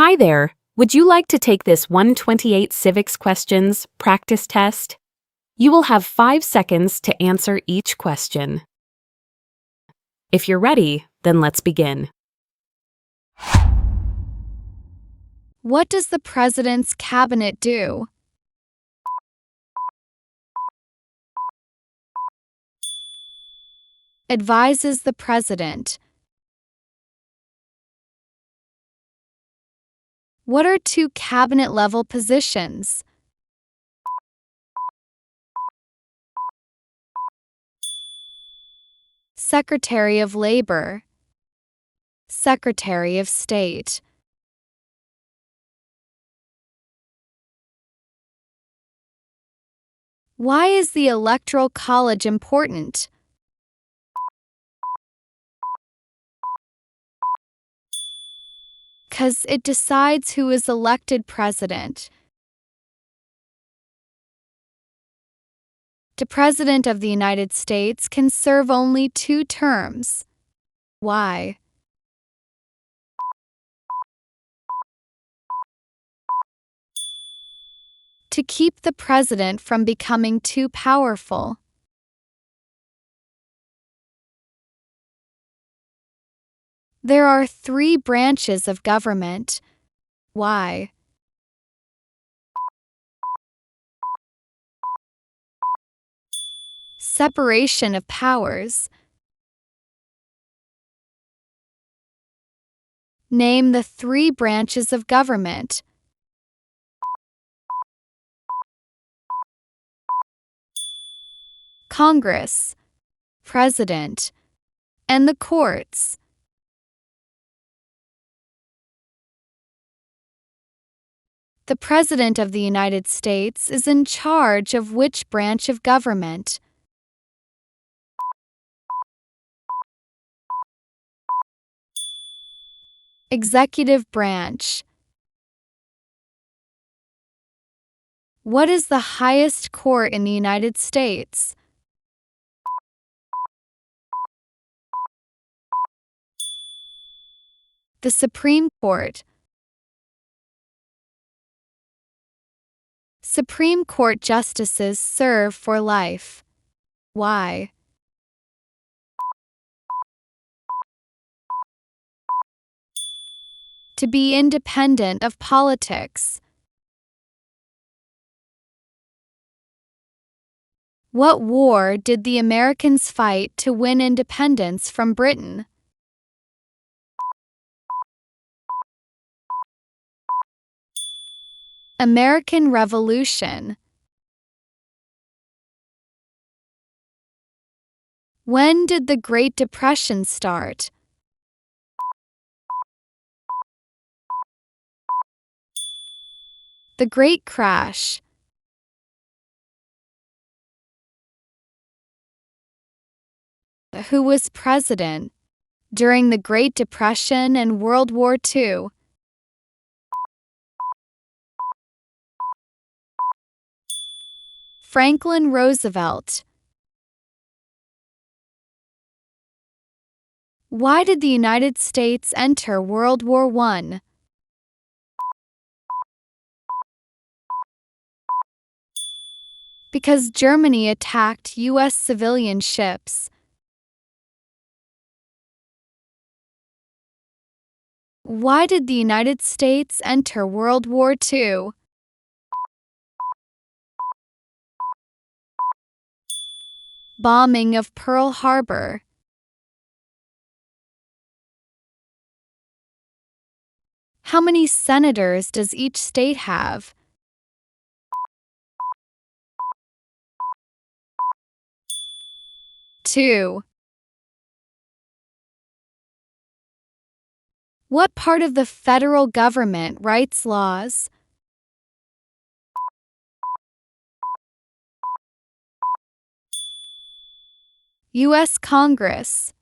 Hi there. Would you like to take this 128 Civics questions practice test? You will have 5 seconds to answer each question. If you're ready, then let's begin. What does the President's Cabinet do? Advises the President. What are 2 cabinet-level positions? Secretary of Labor. Secretary of State. Why is the Electoral College important? Because it decides who is elected president. The President of the United States can serve only 2 terms. Why? To keep the president from becoming too powerful. There are 3 branches of government. Why? Separation of powers. Name the 3 branches of government. Congress, President, and the courts. The President of the United States is in charge of which branch of government? Executive branch. What is the highest court in the United States? The Supreme Court. Supreme Court justices serve for life. Why? To be independent of politics. What war did the Americans fight to win independence from Britain? American Revolution. When did the Great Depression start? The Great Crash. Who was president during the Great Depression and World War II? Franklin Roosevelt. Why did the United States enter World War I? Because Germany attacked U.S. civilian ships. Why did the United States enter World War II? Bombing of Pearl Harbor. How many senators does each state have? 2. What part of the federal government writes laws? U.S. Congress.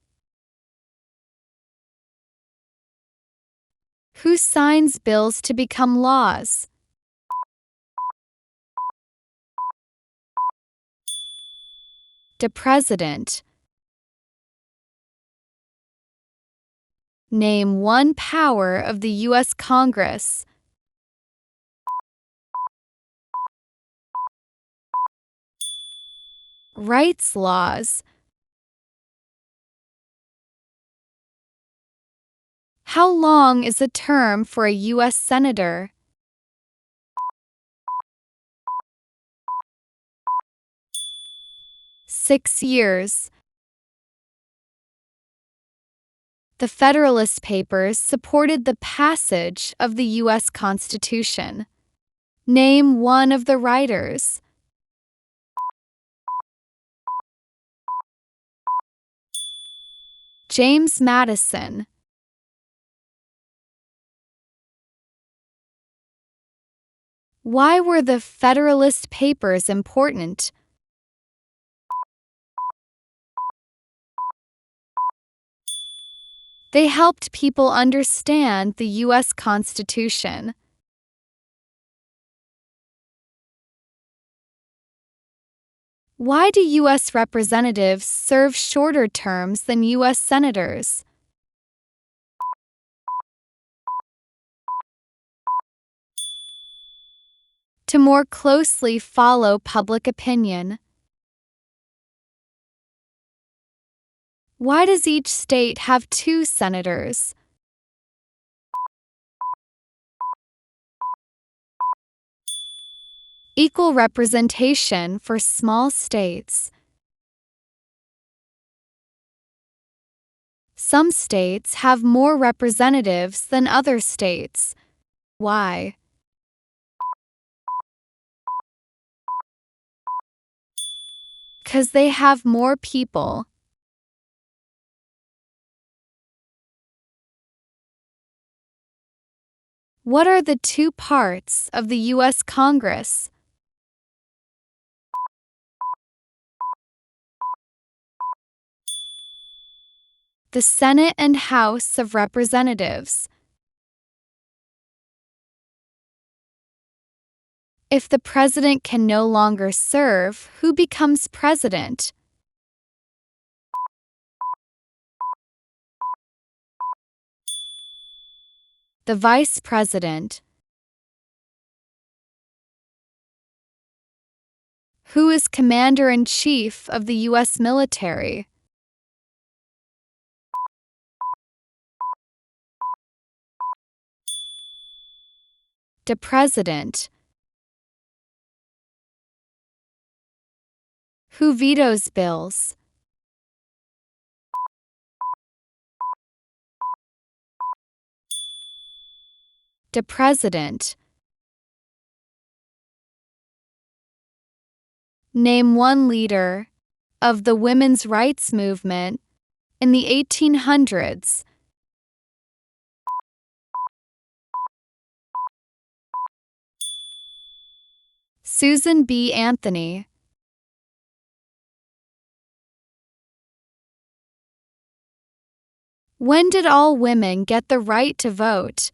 Who signs bills to become laws? The President. Name one power of the U.S. Congress. Rights laws. How long is a term for a U.S. Senator? 6 years. The Federalist Papers supported the passage of the U.S. Constitution. Name one of the writers. James Madison. Why were the Federalist Papers important? They helped people understand the U.S. Constitution. Why do U.S. representatives serve shorter terms than U.S. senators? To more closely follow public opinion. Why does each state have 2 senators? Equal representation for small states. Some states have more representatives than other states. Why? Because they have more people. What are the 2 parts of the U.S. Congress? The Senate and House of Representatives. If the president can no longer serve, who becomes president? The vice president. Who is commander-in-chief of the U.S. military? The president. Who vetoes bills? The president. Name one leader of the women's rights movement in the 1800s. Susan B. Anthony. When did all women get the right to vote?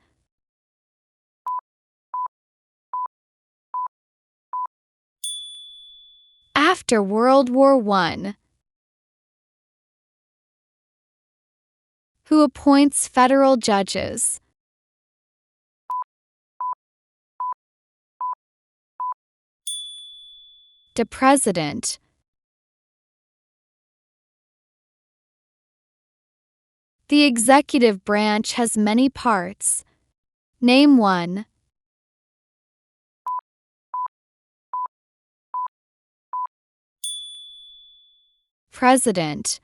After World War I. Who appoints federal judges? The president. The executive branch has many parts. Name one. President.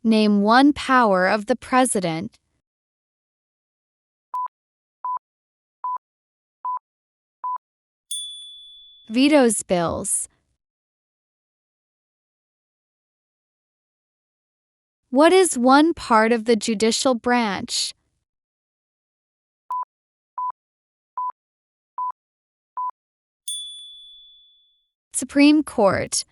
Name one power of the president. Vetoes bills. What is one part of the judicial branch? Supreme Court.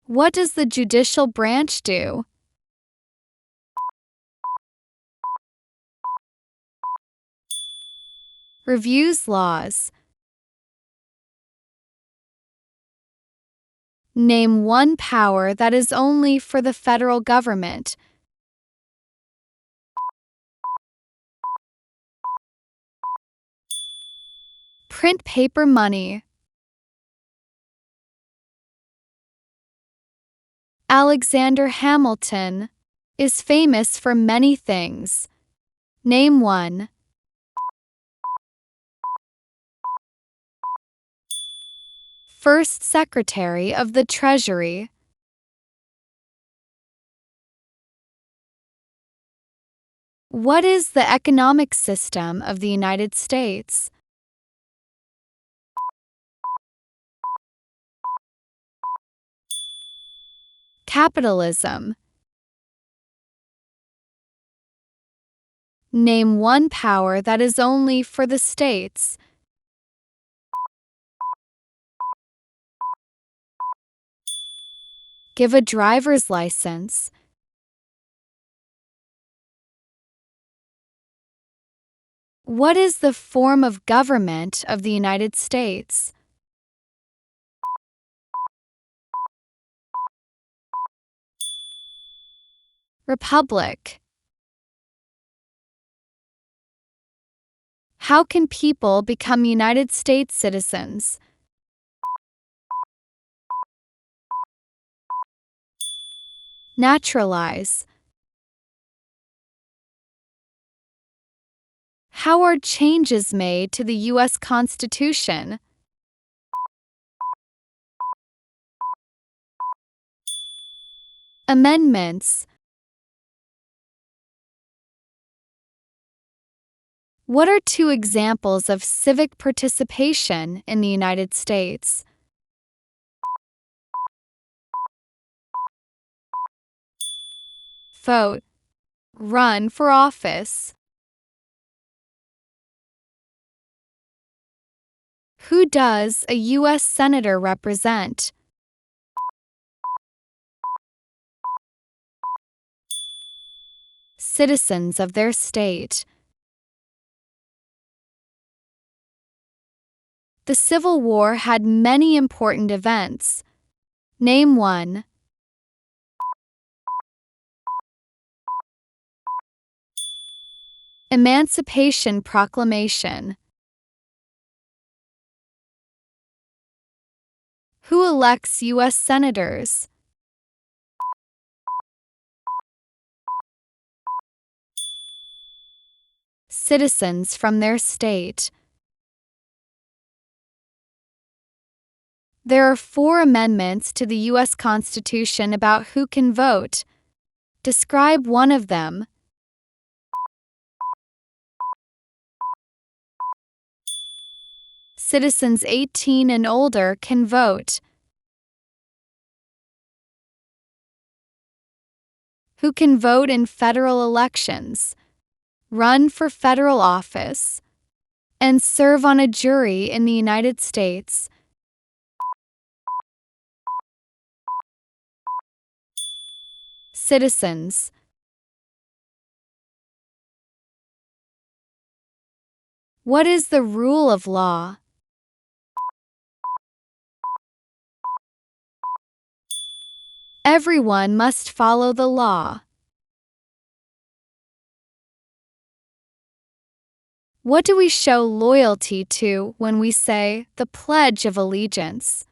What does the judicial branch do? Reviews laws. Name one power that is only for the federal government. Print paper money. Alexander Hamilton is famous for many things. Name one. First Secretary of the Treasury. What is the economic system of the United States? Capitalism. Name one power that is only for the states. Give a driver's license. What is the form of government of the United States? Republic. How can people become United States citizens? Naturalize. How are changes made to the U.S. Constitution? Amendments. What are two examples of civic participation in the United States? Vote. Run for office. Who does a U.S. Senator represent? Citizens of their state. The Civil War had many important events. Name one. Emancipation Proclamation. Who elects U.S. senators? Citizens from their state. There are 4 amendments to the U.S. Constitution about who can vote. Describe one of them. Citizens 18 and older can vote. Who can vote in federal elections, run for federal office, and serve on a jury in the United States? Citizens. What is the rule of law? Everyone must follow the law. What do we show loyalty to when we say the Pledge of Allegiance?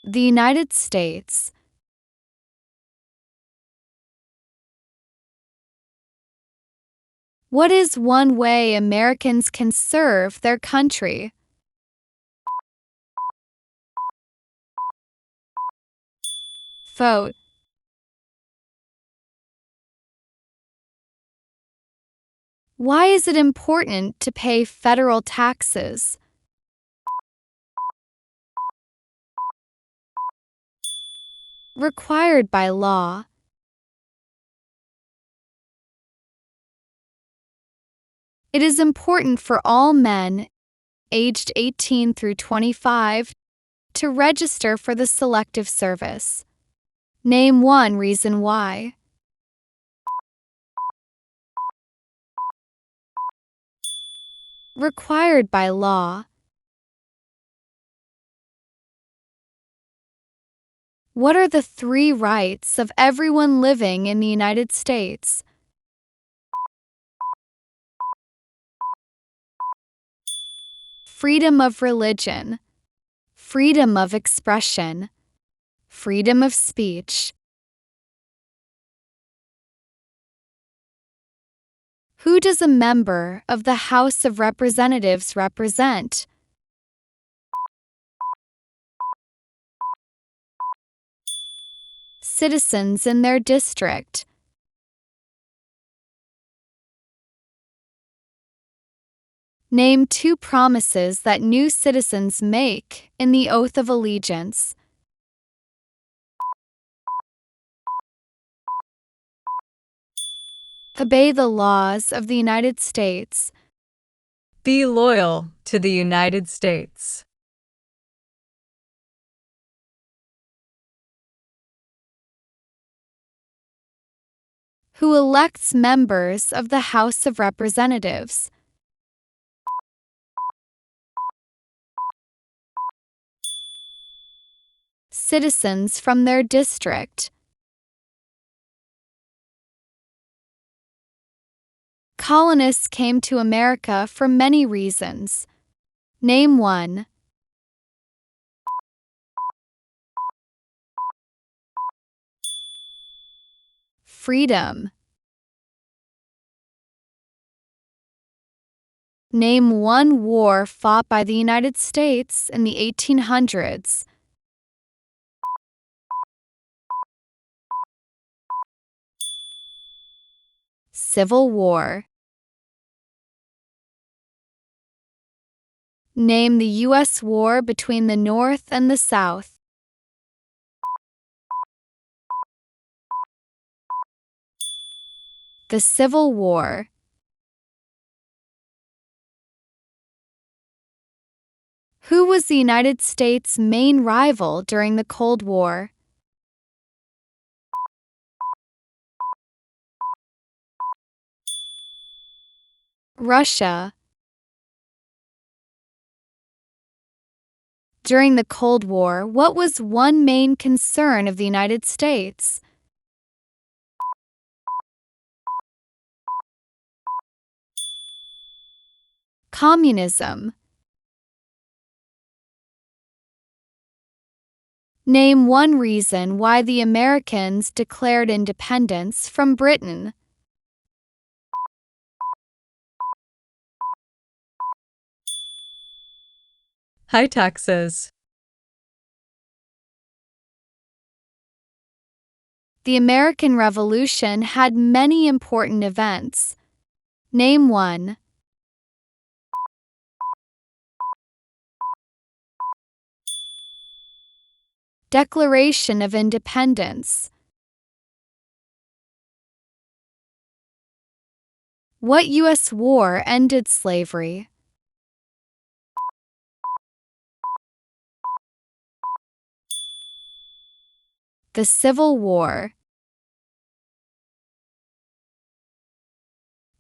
The United States. What is one way Americans can serve their country? Vote. Why is it important to pay federal taxes? Required by law. It is important for all men aged 18 through 25 to register for the Selective Service. Name one reason why. Required by law. What are the 3 rights of everyone living in the United States? Freedom of religion, freedom of expression, freedom of speech. Who does a member of the House of Representatives represent? Citizens in their district. Name 2 promises that new citizens make in the oath of allegiance. Obey the laws of the United States. Be loyal to the United States. Who elects members of the House of Representatives? Citizens from their district. Colonists came to America for many reasons. Name 1. Freedom. Name 1 war fought by the United States in the 1800s. Civil War. Name the U.S. war between the North and the South. The Civil War. Who was the United States' main rival during the Cold War? Russia. During the Cold War, what was one main concern of the United States? Communism. Name 1 reason why the Americans declared independence from Britain. High taxes. The American Revolution had many important events. Name 1. Declaration of Independence. What U.S. war ended slavery? The Civil War.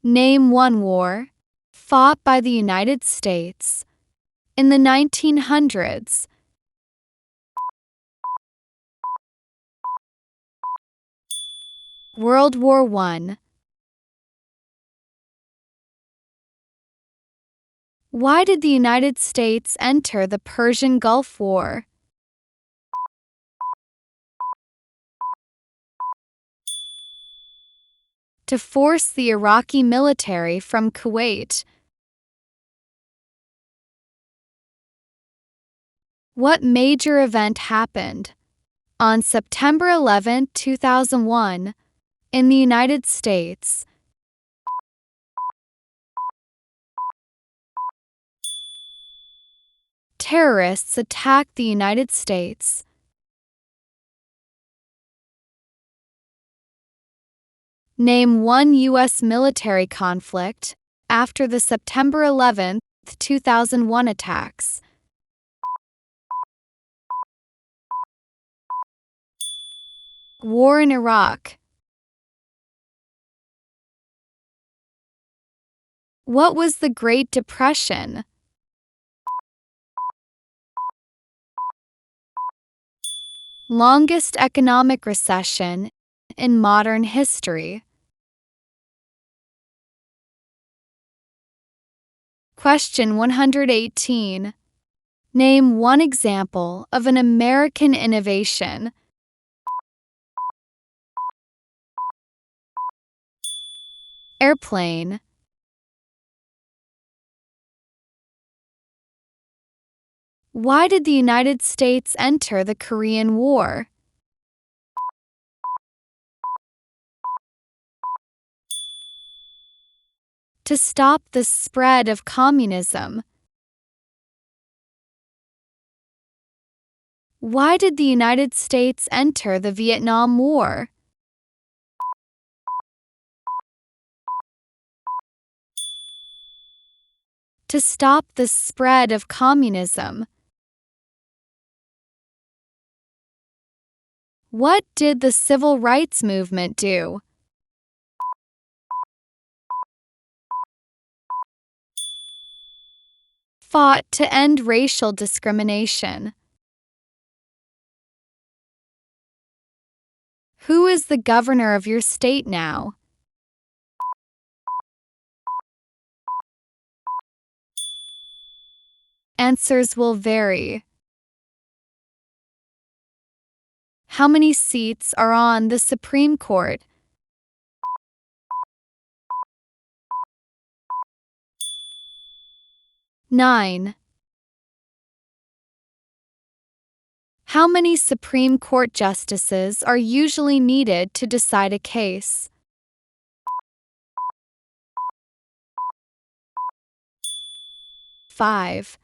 Name 1 war fought by the United States in the 1900s. World War I. Why did the United States enter the Persian Gulf War? To force the Iraqi military from Kuwait. What major event happened on September 11, 2001, in the United States? Terrorists attacked the United States. Name 1 U.S. military conflict after the September 11, 2001 attacks. War in Iraq. What was the Great Depression? Longest economic recession in modern history. Question 118. Name one example of an American innovation. Airplane. Why did the United States enter the Korean War? To stop the spread of communism. Why did the United States enter the Vietnam War? To stop the spread of communism. What did the Civil Rights Movement do? Fought to end racial discrimination. Who is the governor of your state now? Answers will vary. How many seats are on the Supreme Court? Nine. How many Supreme Court justices are usually needed to decide a case? 5.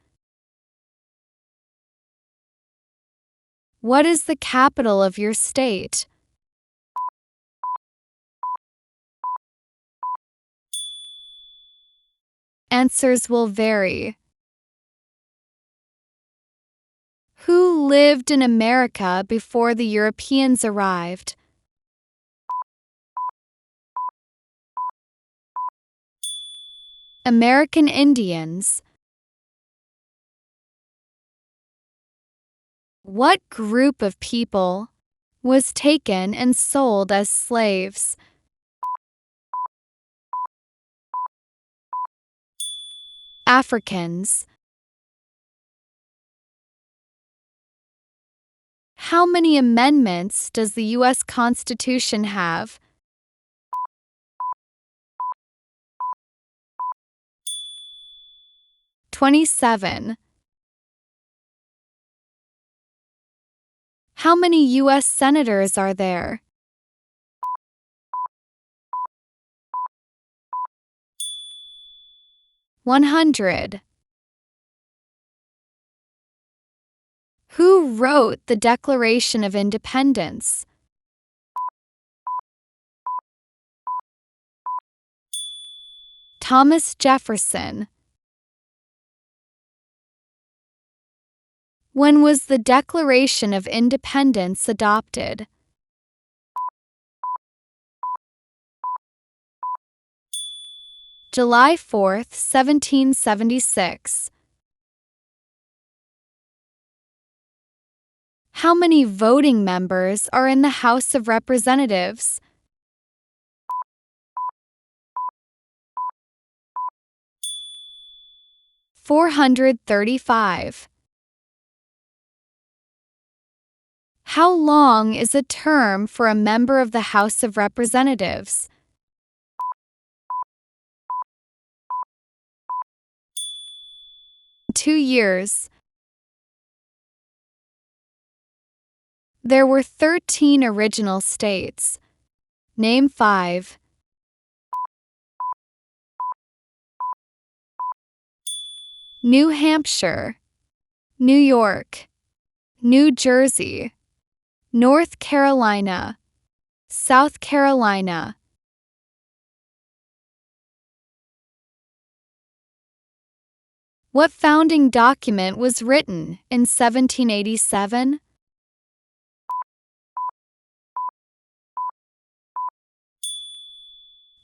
What is the capital of your state? Answers will vary. Who lived in America before the Europeans arrived? American Indians. What group of people was taken and sold as slaves? Africans. How many amendments does the U.S. Constitution have? 27. How many U.S. senators are there? 100. Who wrote the Declaration of Independence? Thomas Jefferson. When was the Declaration of Independence adopted? July 4, 1776. How many voting members are in the House of Representatives? 435. How long is a term for a member of the House of Representatives? 2 years. There were 13 original states. Name 5. New Hampshire, New York, New Jersey, North Carolina, South Carolina. What founding document was written in 1787?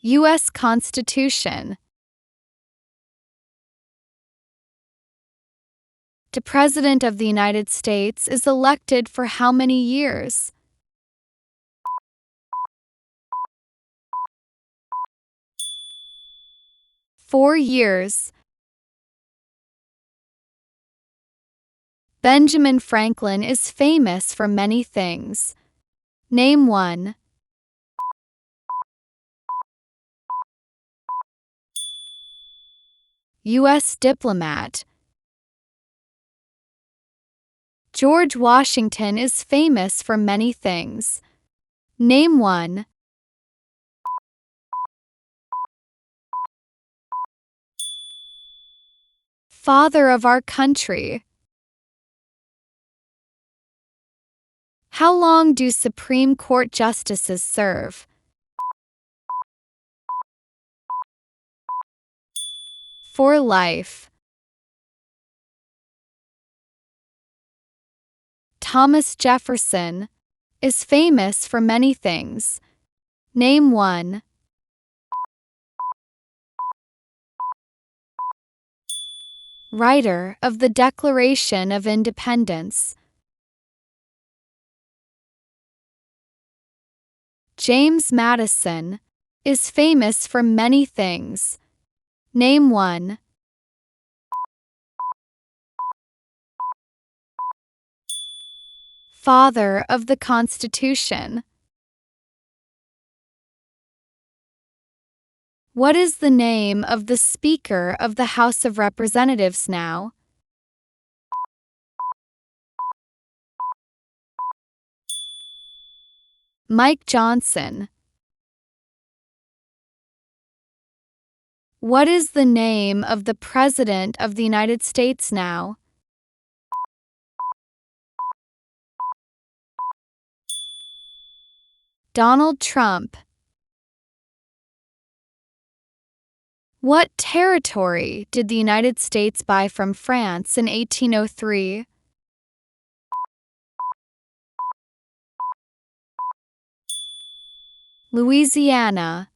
U.S. Constitution. The President of the United States is elected for how many years? Four years. Benjamin Franklin is famous for many things. Name one. U.S. diplomat. George Washington is famous for many things. Name one. Father of our country. How long do Supreme Court justices serve? For life. Thomas Jefferson is famous for many things. Name one. Writer of the Declaration of Independence. James Madison is famous for many things. Name one. Father of the Constitution. What is the name of the Speaker of the House of Representatives now? Mike Johnson. What is the name of the President of the United States now? Donald Trump. What territory did the United States buy from France in 1803? Louisiana.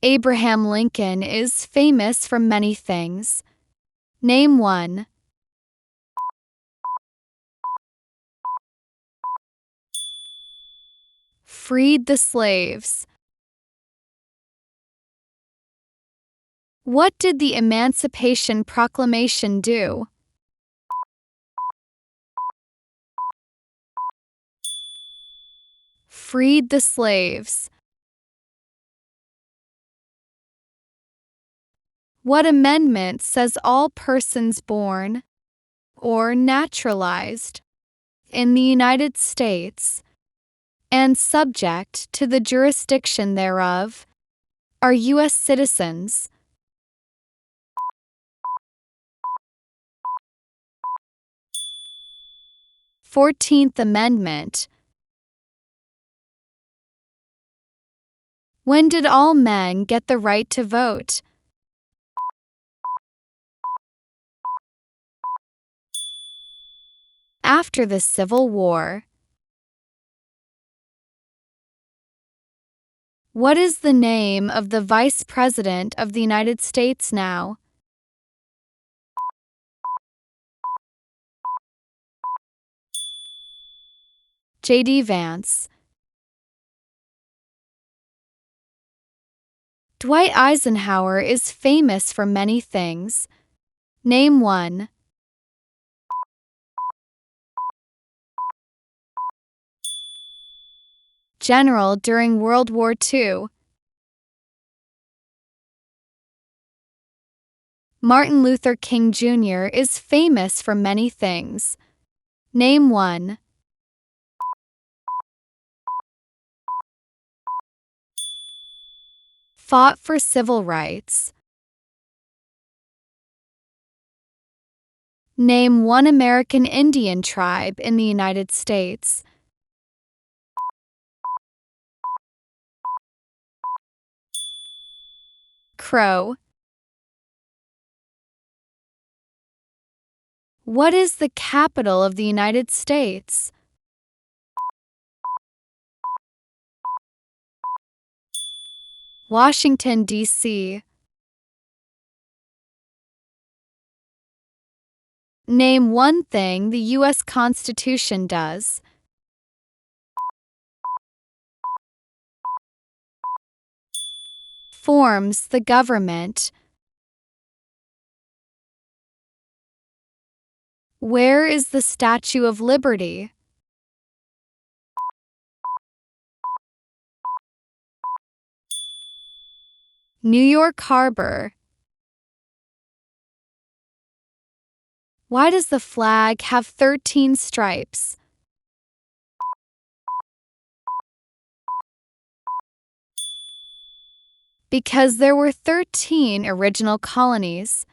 Abraham Lincoln is famous for many things. Name one. Freed the slaves. What did the Emancipation Proclamation do? Freed the slaves. What amendment says all persons born or naturalized in the United States and subject to the jurisdiction thereof are U.S. citizens? 14th Amendment. When did all men get the right to vote? After the Civil War. What is the name of the Vice President of the United States now? J.D. Vance. Dwight Eisenhower is famous for many things. Name one. General during World War II. Martin Luther King Jr. is famous for many things. Name one. Fought for civil rights. Name one American Indian tribe in the United States. Crow. What is the capital of the United States? Washington, D.C. Name one thing the U.S. Constitution does. Forms the government. Where is the Statue of Liberty? New York Harbor. Why does the flag have 13 stripes? Because there were 13 original colonies.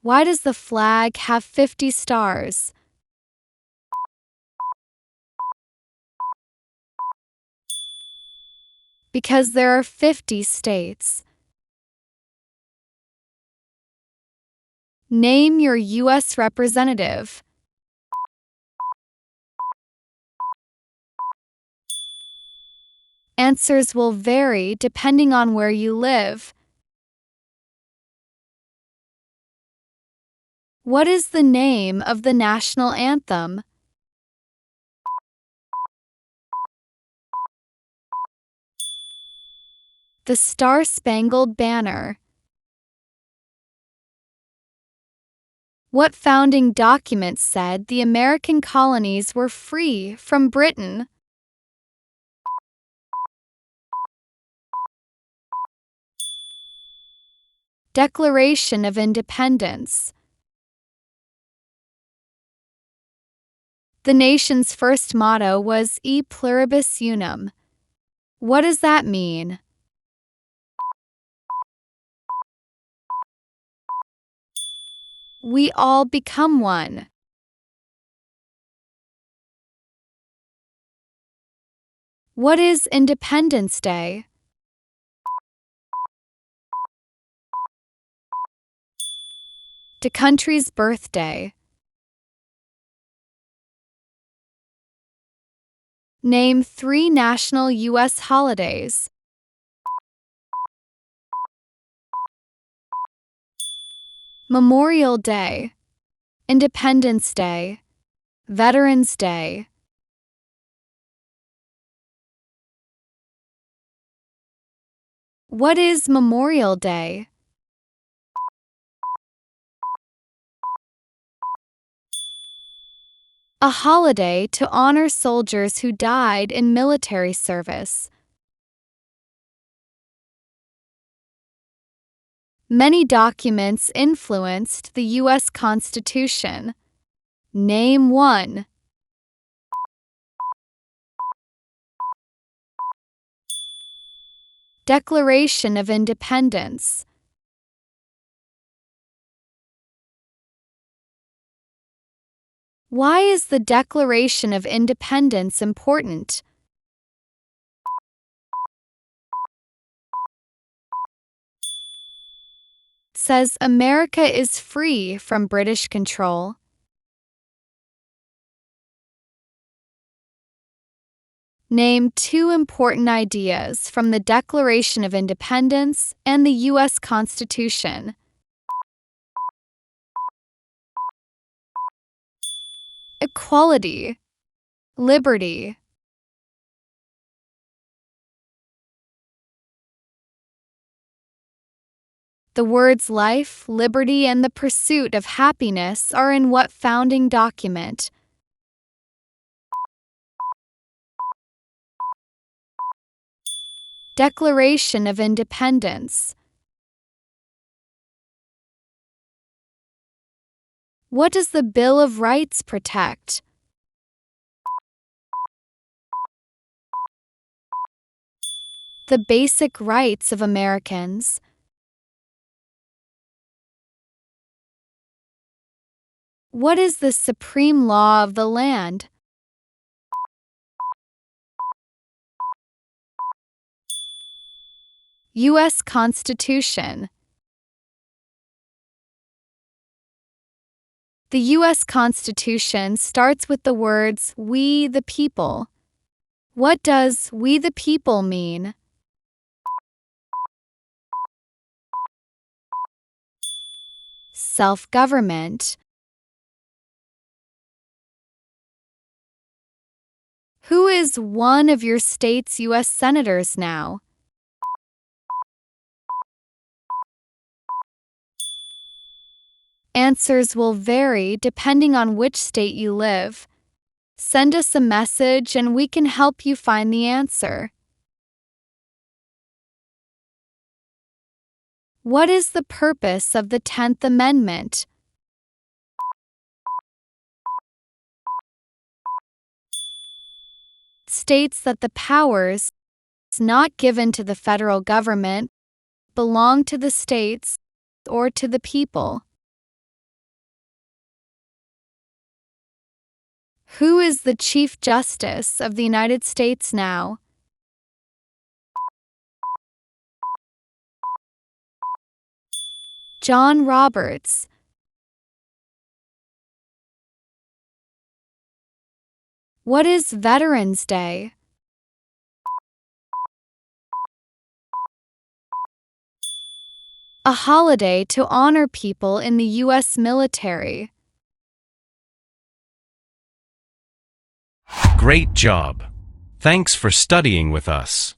Why does the flag have 50 stars? Because there are 50 states. Name your U.S. representative. Answers will vary depending on where you live. What is the name of the national anthem? The Star-Spangled Banner. What founding document said the American colonies were free from Britain? Declaration of Independence. The nation's first motto was E Pluribus Unum. What does that mean? We all become one. What is Independence Day? The country's birthday. Name 3 national U.S. holidays. Memorial Day, Independence Day, Veterans Day. What is Memorial Day? A holiday to honor soldiers who died in military service. Many documents influenced the U.S. Constitution. Name one. Declaration of Independence. Why is the Declaration of Independence important? Says America is free from British control. Name 2 important ideas from the Declaration of Independence and the U.S. Constitution. Equality, liberty. The words life, liberty, and the pursuit of happiness are in what founding document? Declaration of Independence. What does the Bill of Rights protect? The basic rights of Americans. What is the supreme law of the land? U.S. Constitution. The U.S. Constitution starts with the words, "We the people." What does "we the people" mean? Self-government. Who is one of your state's U.S. senators now? Answers will vary depending on which state you live. Send us a message and we can help you find the answer. What is the purpose of the 10th Amendment? States that the powers not given to the federal government belong to the states or to the people. Who is the Chief Justice of the United States now? John Roberts. What is Veterans Day? A holiday to honor people in the U.S. military. Great job. Thanks for studying with us.